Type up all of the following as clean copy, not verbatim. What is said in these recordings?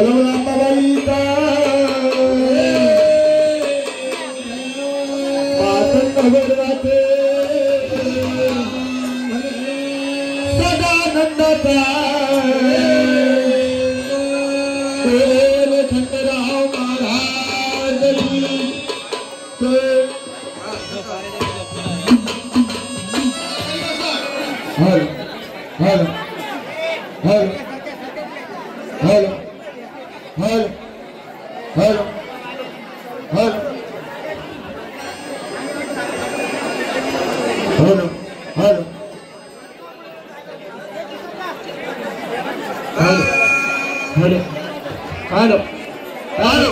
बोलवला बाईचा पातन भगवते सदानंदाचा खंडराव महाराज हर हर हर हर हर हर हर हर हर हर हर हर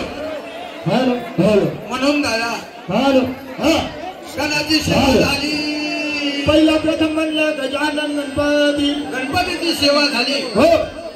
हर हर म्हणून दादा हर हा सणाची सेवा झाली पहिला प्रथम म्हणलं गजानन गणपतीची सेवा झाली हो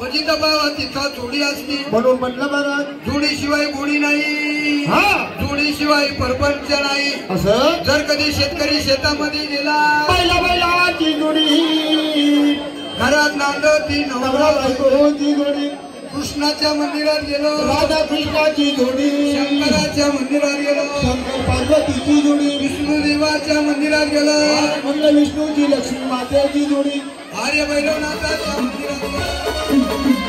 पतितभावा तिथं जोडी असती म्हणून म्हणलं महाराज जोडीशिवाय गोडी नाही हा जोडीशिवाय परपंच नाही असं जर कधी शेतकरी शेतामध्ये गेला पहिला बैलाची जोडी घरात नांदती नवरा नवरा बायकोची जोडी कृष्णाच्या मंदिरात गेलो राधा कृष्णाची जोडी शंकराच्या मंदिरात गेलो शंकर पार्वतीची जोडी विष्णुदेवाच्या मंदिरात गेलो मंगल विष्णूची लक्ष्मी मातेची जोडी आर्य भैरवनाथाच्या मंदिरात गेलो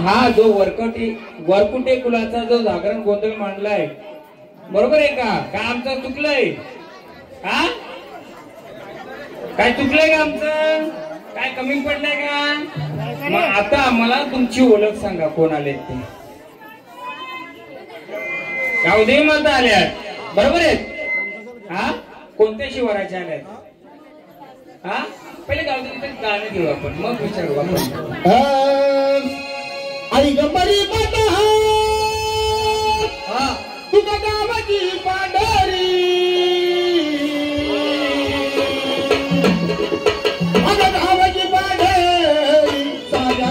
हा जो वरकुटे कुलाचा जो जागरण गोंधळ मांडलाय, बरोबर आहे का? काय आमचं चुकलंय? हा, काय चुकलंय का आमचं? काय कमी पडलंय का? मग आता मला तुमची ओळख सांगा, कोण आले ते? गावदेवी माता आल्यात, बरोबर आहेत? हा, कोणत्या शिवाराच्या आल्यात? हा, पहिले गावदेवीचं गाणं घेऊ आपण, मग विचारू आपण. आई गंबरी माता हा तुझ्या गावाची पांढरी अगं गावाची पांढरी साध्या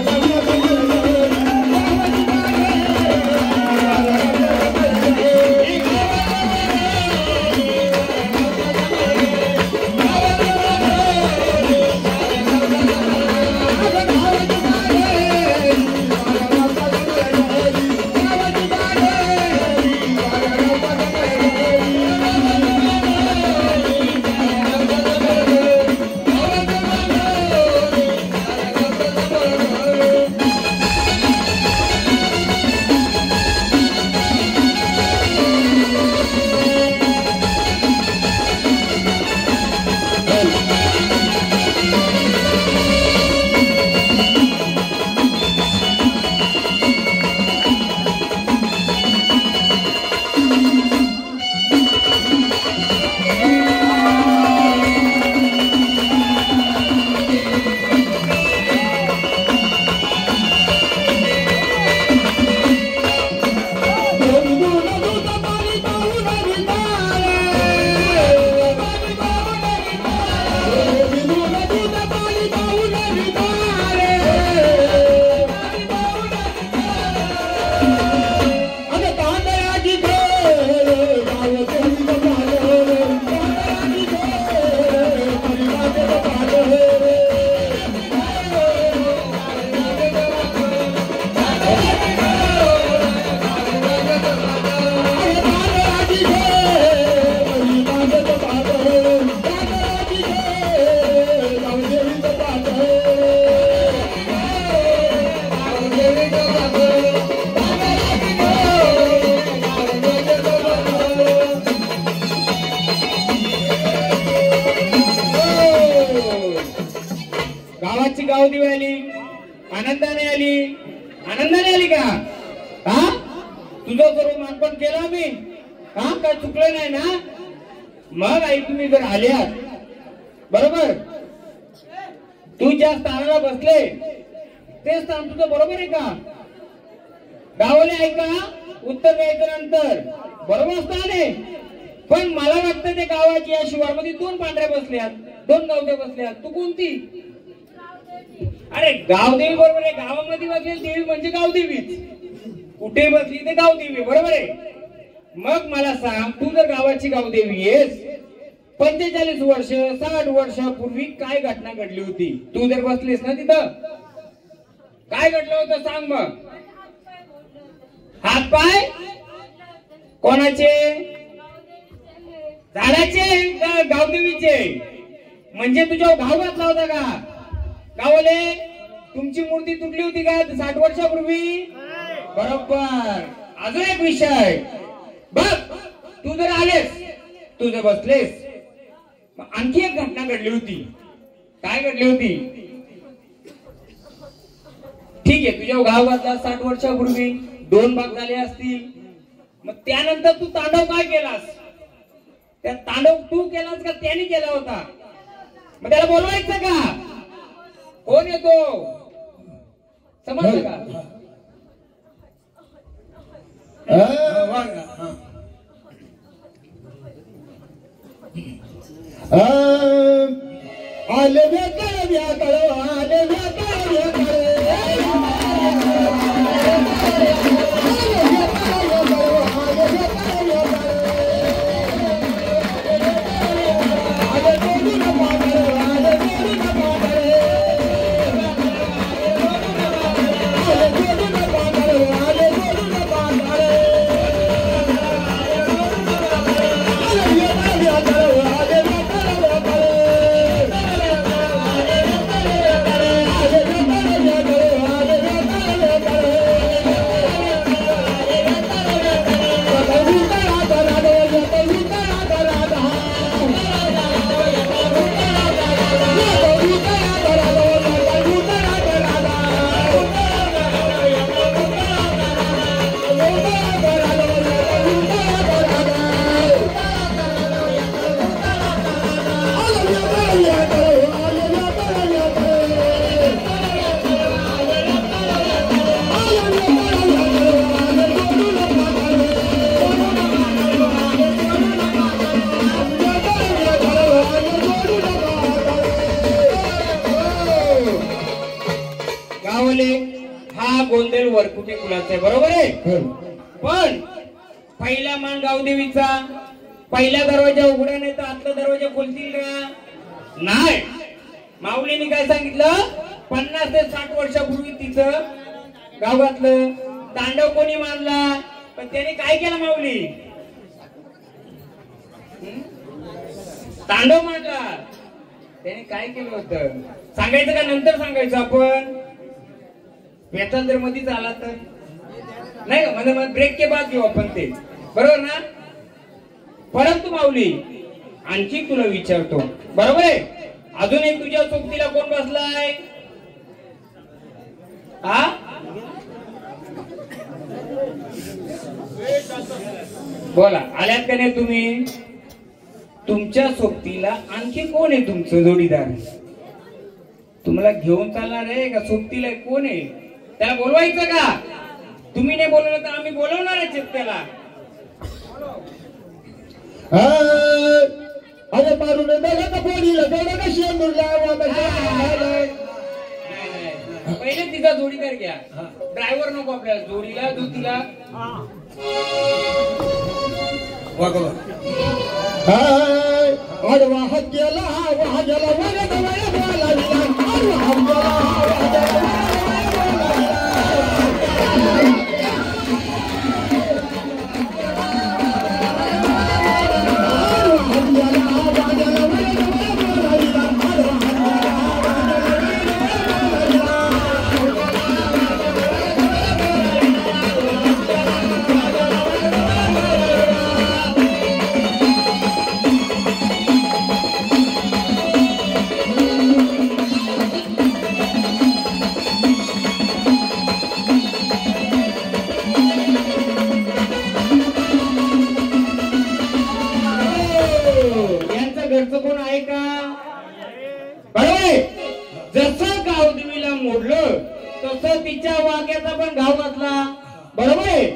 गावाची गावदेवी आली, आनंदाने आली, आनंदाने आली का? हा, तुझं सर्व मानपण केलं मी, हा, काय चुकलं नाही ना? मग आई तुम्ही जर आल्यात, बरोबर, तू ज्या स्थानाला बसले ते स्थान तुझं बरोबर आहे का? गावाले ऐका, उत्तर द्यायचं नंतर बरोबर स्थान आहे. पण मला वाटतं ते गावाची या शिवारमध्ये दोन पांढऱ्या बसल्यात, दोन गावदेवी बसल्यात, तू कोणती? अरे गावदेवी बरोबर आहे, गावामध्ये बसलेली देवी म्हणजे गावदेवीच, कुठे बसली ते गावदेवी, बरोबर आहे. मग मला सांग, तू जर गावाची गावदेवी आहेस, 45 वर्ष 60 वर्षापूर्वी काय घटना घडली होती? तू जर बसलीस ना तिथं, काय घडलं होतं सांग मग? हात पाय कोणाचे? झाडाचे का गावदेवीचे? म्हणजे तुझ्या घाव घातला होता का? गावले तुमची मूर्ती तुटली होती का 60 वर्षापूर्वी? बरोबर. अजून एक विषय बघ, तू जर आलेस, तू जर बसलेस, आणखी एक घटना घडली होती. काय घडली होती? ठीक आहे, तुझ्या गाव घातला 60 वर्षापूर्वी, 2 भाग झाले असतील. मग त्यानंतर तू तांडव काय केलास? त्या तांडव तू केलास का त्याने केला होता? मग त्याला बोलवायचं का? कोण येतो? समजलं का? आले व्याकळ व्याकळ आले व्याकळ व्याकळ मुलाचं आहे, बरोबर आहे. पण पहिला मान गावदेवीचा. पहिला दरवाजा उघडा नाही तर आतला दरवाजा खोलतील का? नाही. माऊलीने काय सांगितलं? 50 ते 60 वर्षापूर्वी तिचं गावातलं तांडव कोणी मानला, पण त्याने काय केलं? माऊली तांडव मांडला. त्याने काय केलं होतं सांगायचं का नंतर सांगायचं? आपण वेतन जर मध्येच आला तर नाही का, म्हणजे ब्रेक के बाद घेऊ आपण ते, बरोबर ना? परंतु माऊली आणखी तुला विचारतो, बरोबर आहे? अजून एक तुझ्या सोबतीला कोण बसलाय? हा बोला, आल्यात का नाही तुम्ही? तुमच्या सोबतीला आणखी कोण आहे तुमचं जोडीदार? तुम्हाला घेऊन चालणार आहे का? सोबतीला कोण आहे? त्याला बोलवायचं का? तुम्ही नाही बोलवलं तर आम्ही बोलवणार आहे त्याला. अरे मारून बघा का बोलीला तेवढं का शेंदूरला पहिले तिचा जोडीदार घ्या. ड्रायव्हर नको आपल्याला, जोडीला दुतीला अरे वाह गेला वाह गेला कोण आहे का? बरोबर. जसं गावदेवीला मोडलं तसं तिच्या वाक्याचा पण घाव घातला, बरोबर आहे?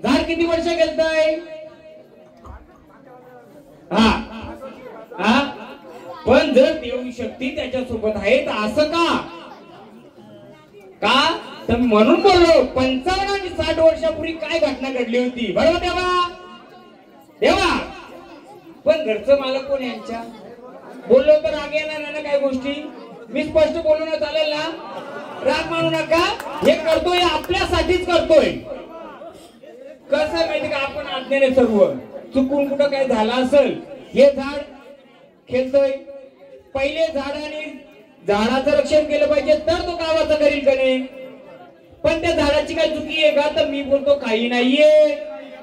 झाड किती वर्ष गेलताय? हा हा. पण जर देवी शक्ती त्याच्या सोबत आहे तर असं का तर म्हणून बोललो 55 आणि 60 वर्षापूर्वी काय घटना घडली होती, बरोबर देवा? देवा पण घरचं मालक कोण यांच्या? बोललो तर राग येणार ना काय गोष्टी? मी स्पष्ट बोलू ना, चालेल ना? राग मानू नका. हे करतोय आपल्यासाठीच करतोय. कसं माहिती का, आपण आज्ञेने सर्व चुकून कुठं काय झालं असेल, हे झाड खेळतोय, पहिले झाडाने झाडाचं रक्षण केलं पाहिजे तर तो गावाचं करील का नाही? पण त्या झाडाची काय चुकी आहे का? तर मी बोलतो काही नाहीये.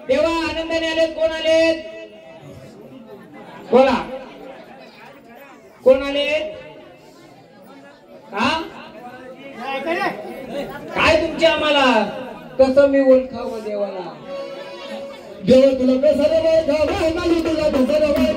तेव्हा आनंदाने आलेत. कोण आलेत? बोला, कोण आले? हा काय तुमचे आम्हाला? कसं मी ओळखावं देवाला? देव तुला कसं रे माली तुला कसं रे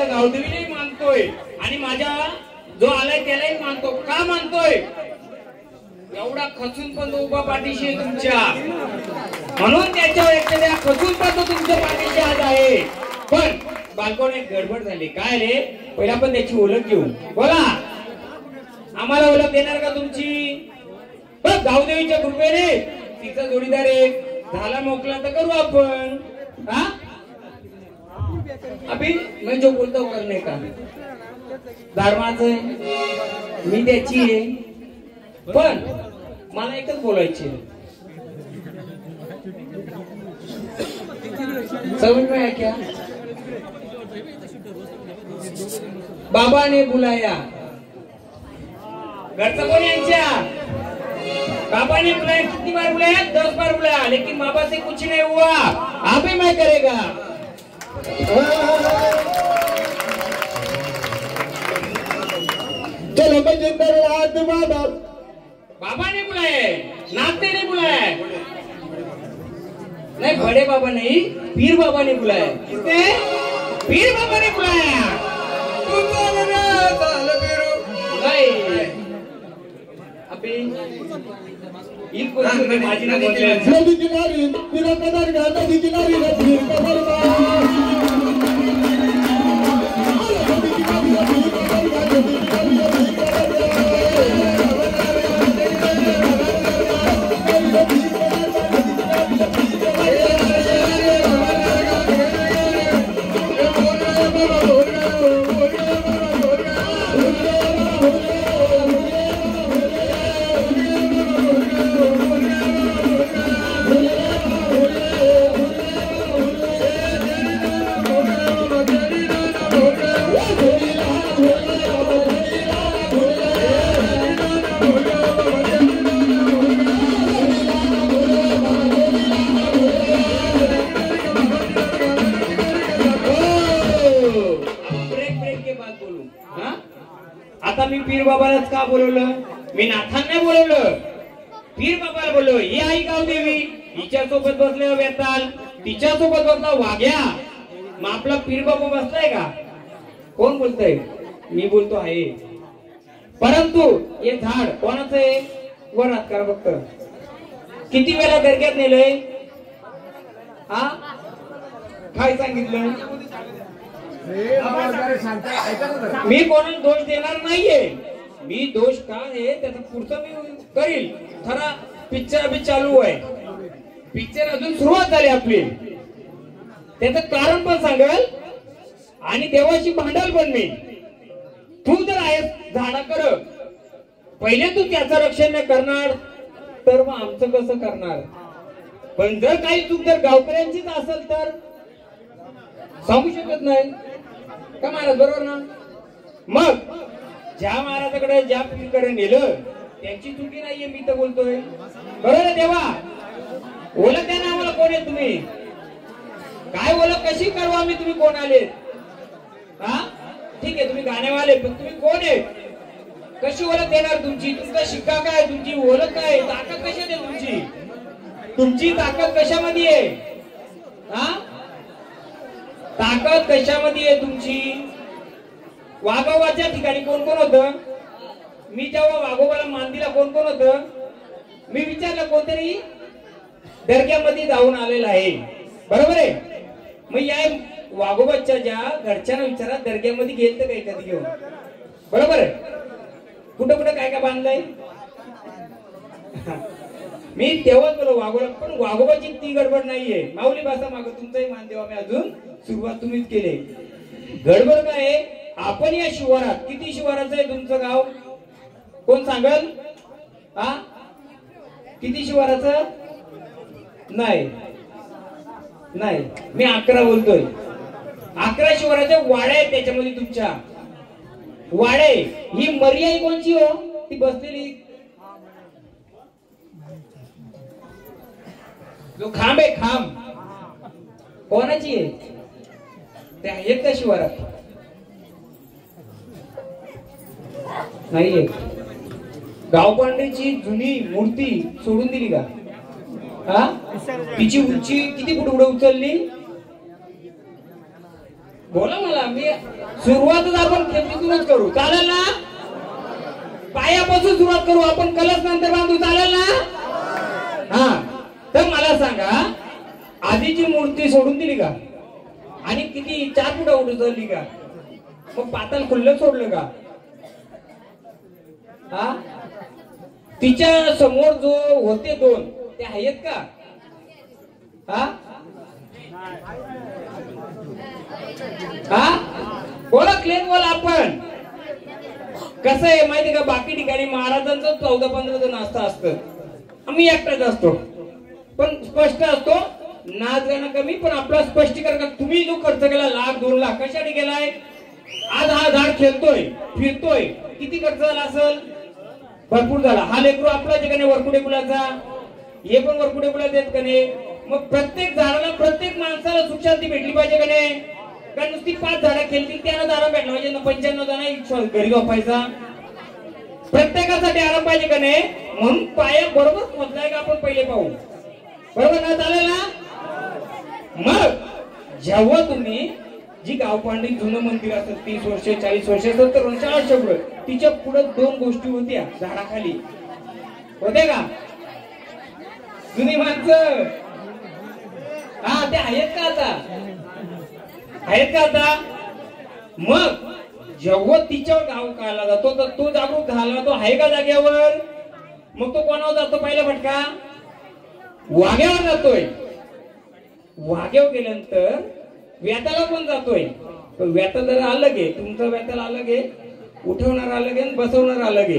गावदेवीलाही मानतोय आणि माझ्या जो आलाय त्यालाही मानतो. का मानतोय? एवढा खचून पण उभा पाठीशी आहे तुमच्या, म्हणून त्याच्यावर एखाद्या खचून पण तो तुमच्या पाठीशी आज आहे. पण बालकोने गडबड झाली. काय रे? पहिला पण त्याची ओळख घेऊ. बोला, आम्हाला ओळख देणार का तुमची? बघ, गावदेवीच्या कृपेने तिचा जोडीदार एक झाला, मोकला तर करू आपण. हा अभी मैं जो बोलता हूँ करने का धर्माचं आहे, मी त्याची आहे. पण मला एकच बोलायचे, समझ में आया क्या? बाबा ने बुलाया. घरचं कोण यांच्या? बाबा ने बुलाया, कितनी बार बुलाया? 10 बार बुलाया, लेकिन बाबा से कुछ नहीं हुआ। आप ही मैं करेगा। चलो जिंदाबाद बाबा। बाबा ने बुलाया, नाते ने बुलाया, नहीं बड़े बाबा नहीं, पीर बाबा ने बुलाया। किसने? पीर बाबा ने बुलाया। नहीं अभी माझी ना बोलले नदी किनारी पीरा कदर गा, नदी किनारी पीर कदर गा, नदी किनारी पीर कदर गा, नदी किनारी पीर कदर आता मी पीर बाबालाच का बोलवलं? मी नाथांना बोलवलं, पीर बाबाला बोललो. ही आई गाव देवी, हिच्या सोबत बसले वेताल, तिच्या सोबत बसला वाघ्या. मग आपला पीर बाबा बसलाय का? कोण बोलतय? मी बोलतो आहे. परंतु हे झाड कोणाचं आहे? वरात करा फक्त. किती वेळा दर्ग्यात नेलंय? हा काय सांगितलं? मी कोणाला दोष देणार नाहीये. मी दोष का आहे त्याचा पुढचं मी करील. खरा पिक्चर अभी चालू आहे, पिक्चर अजून सुरुवात झाली आपली. त्याचं कारण पण सांगेल आणि देवाची भांडल पण मी. तू जर आहेस झाडा कर, पहिले तू त्याचं रक्षण नाही करणार तर मग आमचं कसं करणार? पण जर काही चूक जर गावकऱ्यांचीच असेल तर सांगू शकत नाही का महाराज? बरोबर ना? मग ज्या महाराजाकडे ज्या पीरकडे नेलं त्यांची चुकी नाहीये, मी तर बोलतोय. बरोबर आहे देवा? ओळख द्या ना आम्हाला, कोण आहे तुम्ही? काय ओळख कशी करू आम्ही? तुम्ही कोण आले? हा ठीक आहे, तुम्ही गाण्यावाले, पण तुम्ही कोण आहे? कशी ओळख देणार तुमची? तुमचा शिक्का काय? तुमची ओळख काय? ताकद कशात आहे तुमची? तुमची ताकद कशामध्ये आहे? हा ताकद कशामध्ये आहे तुमची? वाघोबाच्या ठिकाणी कोण कोण होतं? मी जेव्हा वाघोबाला मान दिला कोण कोण होतं? मी विचारलं, कोणतरी दर्ग्यामध्ये जाऊन आलेला आहे. बरोबर आहे? मग या वाघोबाच्या ज्या घरच्यांना विचारा, दर्ग्यामध्ये गेल तर काही कधी घेऊन? बरोबर आहे? कुठं कुठं काय काय बांधलंय? मी तेव्हाच बोलो वाघोबा, पण वाघोबाची ती गडबड नाहीये. माऊली भाषा माग तुमचाही मान देवा. मी अजून सुरुवात तुम्हीच केली. गडबड काय आहे? आपण या शिवारात, किती शिवाराचं आहे तुमचं गाव? कोण सांगल? हा किती शिवाराचं? नाही नाही, मी 11 बोलतोय. 11 शिवाराच्या वाड्या आहेत त्याच्यामध्ये तुमच्या. वाडे ही मर्याई कोणची हो? ती बसलेली जो खांब आहे, खांब कोणाची आहे? ते आहेत का शिवारात? नाहीये. गावपांडेची जुनी मूर्ती सोडून दिली का? हा तिची उंची किती फूट उडे उचलली? बोला मला. मी सुरुवातच आपण खेचीतूनच करू, चालेल ना? पायापासून सुरुवात करू आपण, कलश नंतर बांधू, चालेल ना? हा तर मला सांगा, आधीची मूर्ती सोडून दिली का? आणि किती 4 फूट उचलली का? मग पाताल खुल्लं सोडलं का? हा तिच्या समोर जो होते 2 ते आहेत का? हा ओळखले बोला. आपण कसं आहे माहिती का? बाकी ठिकाणी महाराजांचं 14-15 जण असतं, आम्ही एकटाच असतो, पण स्पष्ट असतो. नाच गाणं कमी, पण आपला स्पष्टीकरण का? तुम्ही जो खर्च केला 1,00,000-2 लाख कशाने केलाय? आज हा झाड खेळतोय, फिरतोय, किती खर्च झाला असेल? भरपूर झाला. हा लेकरू आपला जे कने वरकुडे कुलाचा, हे पण वरकुडे कुलाचे आहेत कने. मग प्रत्येक झाडाला प्रत्येक माणसाला सुख शांती भेटली पाहिजे कने. कारण नुसती 5 झाडं खेळतील त्यानं आराम भेटला पाहिजे ना, 95 जण घरी झोपायचा. प्रत्येकासाठी आराम पाहिजे कने. म्हणून पाया बरोबर पोहोचलाय का आपण पहिले पाहू. बरोबर ना, चालेल ना. मग जेव्हा तुम्ही जी गावपांडी जुनं मंदिर असतं 30 वर्ष 40 वर्ष 70 वर्ष 80 वर्ष, तिच्या पुढे 2 गोष्टी होत्या झाडाखाली. होते का जुनी माणसं? हा, ते आहेत का आता? आहेत का आता? मग जेव्हा तिच्यावर गाव काढला जातो तर तो जागरूक झाला, तो आहे का जाग्यावर? मग तो कोणावर जातो पहिला फटका? वाघ्यावर जातोय. वाघ्यावर गेल्यानंतर व्याताला पण जातोय. पण व्याता जर अलग आहे, तुमचं व्याताला अलग आहे, उठवणार अलग आहे, बसवणार अलग आहे.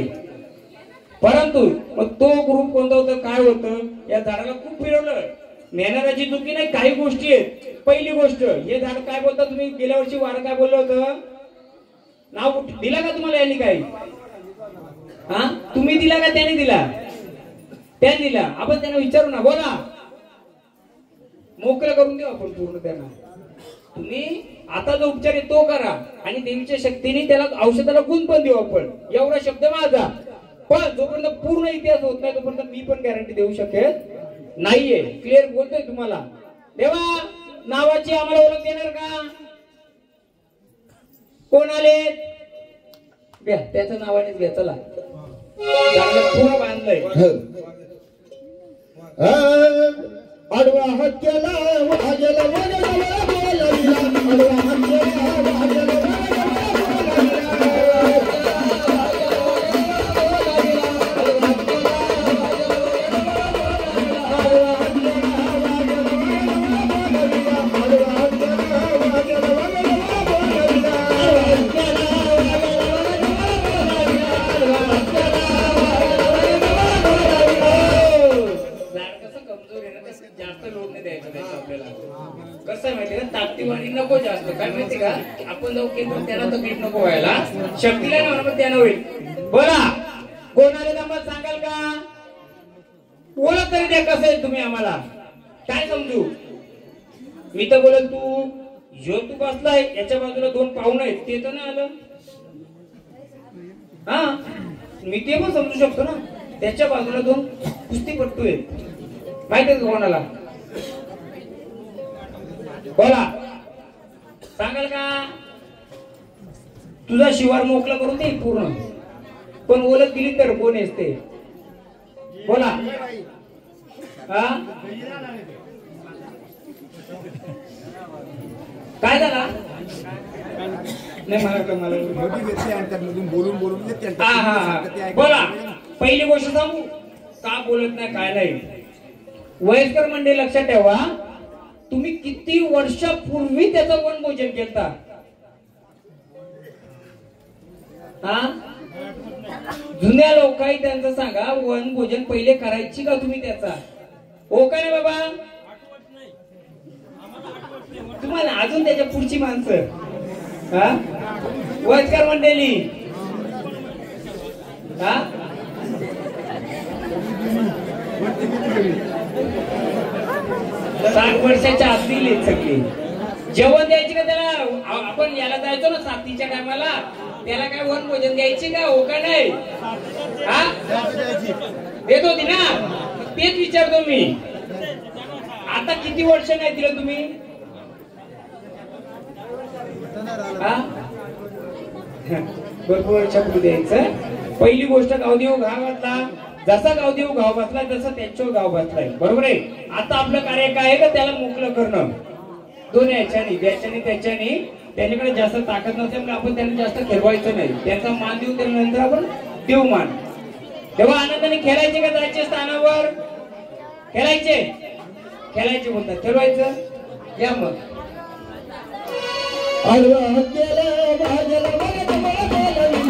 परंतु मग तो ग्रुप कोणता होतं, काय होतं, या झाडाला खूप फिरवलं. मेहनताची चुकी नाही, काही गोष्टी आहेत. पहिली गोष्ट, हे झाड काय बोलता तुम्ही? गेल्या वर्षी वार काय बोललं होतं? नाव दिला का तुम्हाला यांनी? काय हा, तुम्ही दिला का त्याने दिला? त्याने दिला. आपण त्यांना विचारू ना, बोला, मोकळं करून देऊ आपण पूर्ण त्यांना. तुम्ही आता जो उपचार आहे तो करा आणि देवीच्या शक्तीने त्याला औषधाला गुण पण देऊ आपण. एवढा शब्द माझा. पण जोपर्यंत पूर्ण इतिहास होत नाही तोपर्यंत मी पण गॅरंटी देऊ शकेल नाहीये. क्लिअर बोलतोय तुम्हाला. देवा नावाची आम्हाला ओळख देणार का? कोण आले? घ्या, त्याच्या नावानेच घ्या. चला, पूर्ण बांधलंय. आडवा हात केला वाघ्याला वाघ्याला बोलाविला. आडवा हात केला वाघ्याला ताकदीवाणी नको जास्त. काय माहिती का, आपण जाऊ केंद्र त्यांना तकलीफ नको व्हायला. शक्तीला नाही त्यानं होईल. बोला, कोण आले आम्हाला सांगाल का? ओळख तरी द्या कसं आहे तुम्ही आम्हाला. काय समजू? मी तर बोलत तू जो तू बसलाय याच्या बाजूला 2 पाहुणे आहेत, ते तर नाही आलं. हा, मी ते पण समजू शकतो ना. त्याच्या बाजूला 2 कुस्तीपट्टू आहेत, माहिती आहे कोणाला? बोला, सांगाल का? तुझा शिवार मोकळा करून दे पूर्ण. पण ओळख दिली तर कोण असते? बोला. हा, काय झाला? नाही मला बोलून बोला. पहिली गोष्ट सांगू का बोलत नाही काय नाही. वयस्कर मंडळी लक्षात ठेवा, तुम्ही किती वर्षापूर्वी त्याचं वनभोजन केलता? हा, जुन्या लोकांनी त्यांचं सांगा, वनभोजन पहिले करायची का तुम्ही त्याचा? हो का नाही बाबा? तुम्हाला अजून त्याच्या पुढची माणसं, हा, वयस्कर मंडळी, हा, 60 वर्षाच्या आतील सगळी. जेवण द्यायची का त्याला? आपण याला जायचो ना साथीच्या टायमाला, त्याला काय वनभोजन द्यायची का? हो का नाही? हा, देत होती ना. तेच विचारतो मी, आता किती वर्ष नाही दिलं तुम्ही? हा, भरपूर वर्षापूर्वी द्यायचं. पहिली गोष्ट गावदेव गावातला, जसा गावदेव गाव बसला तसा त्याच्यावर गाव बसलाय. बरोबर आहे. आता आपलं कार्य काय आहे का त्याला मोकळं करणं. 2 याच्याने, ज्याच्याने त्याच्याने. त्याच्याकडे जास्त ताकद नसल्यामुळे आपण त्यांना जास्त खेळवायचं नाही. त्यांचा मान देऊ, त्यानंतर आपण देऊ मान. तेव्हा आनंदाने खेळायचे का जायचे स्थानावर? खेळायचे, खेळायचे बोलतात. खेळवायचं या मग. आडवा हात केला वाघ्याला वाघ्याला बोलाविला.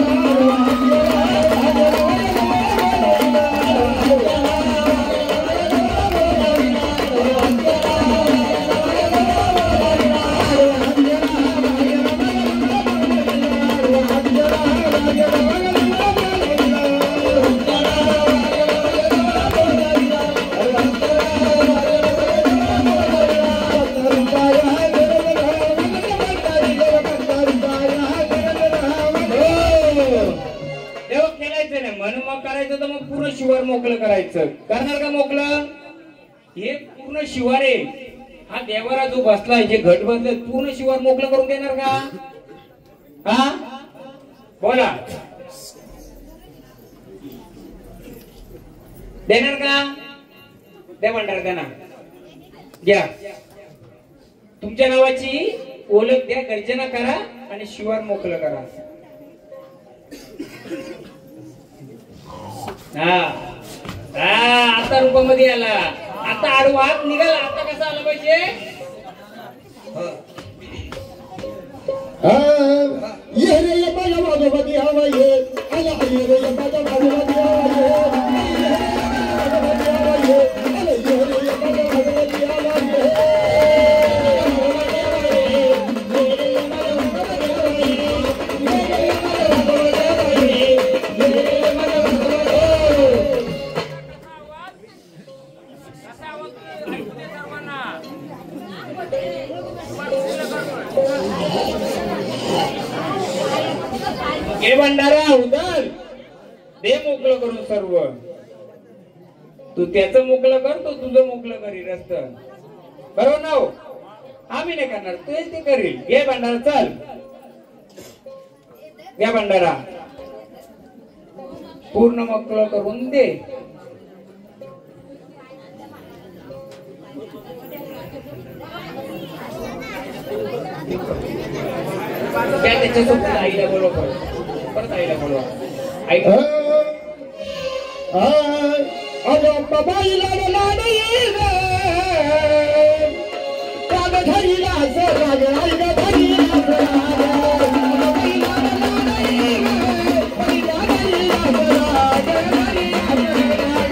करायचं. करणार का मोकळं? हे पूर्ण शिवार आहे. हा देवारा जो बसलाय, जे घट बसले पूर्ण शिवार मोकळं करून देणार का? हा बोला, देणार का? द्या म्हणणार त्यांना, घ्या. तुमच्या नावाची ओळख द्या, गर्जना करा आणि शिवार मोकळं करा. हा आता रूपामध्ये आला. आता आडवा निघाला. आता कसा आला पाहिजे? ये रे ये माझ्या मागोमागे हवा ये. आला ये रे ये माझ्या मागोमागे हवा ये. हे भंडारा उदर दे मोकळं करून सर्व. तू त्याचं मोकळं कर, तो तुझं मोकळं करील. रस्त बरोबर ना? हो, आम्ही नाही करणार, तू ते करील. घे भंडारा, चल घ्या भंडारा, पूर्ण मोकळं करून दे. त्याच्यासोबत आईला बोलवा, परत आईला बोलवा. आई अगं बाबाईला लाड ये रे. काग धरीला असं राग, आई ग धरीला असं राग. बाबाईला लाड ये रे. बाईला धरीला असं राग, धरीला असं राग.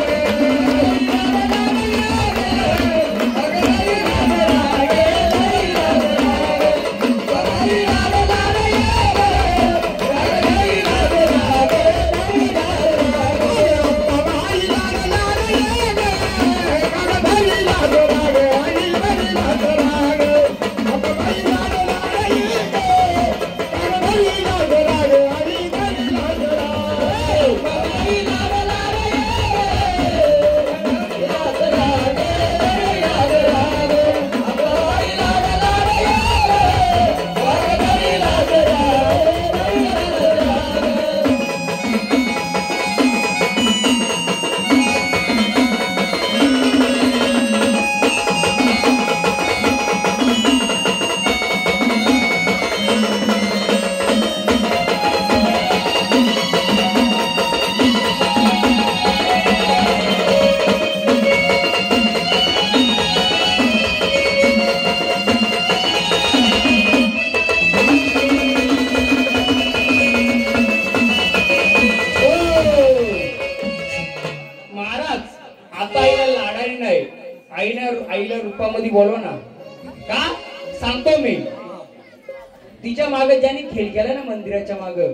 आईला रूपामध्ये बोलवा ना. का सांगतो मी, तिच्या मागे ज्याने खेळ केलाय ना, मंदिराच्या मागे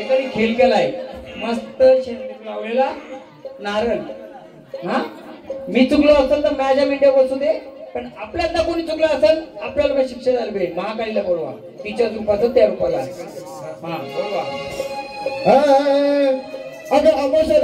एकाने खेळ केलाय. मस्त शेंडूक लावलेला नारळ. हा मी चुकलो असेल तर माझ्या मेंढ्या बसू दे, पण आपल्याला कोणी चुकलं असेल आपल्याला काय शिक्षा झाली पाहिजे. महाकालीला बोलवा, तिच्या रूपाचं त्या रूपाला. हा बोलवा. अगं अमाशा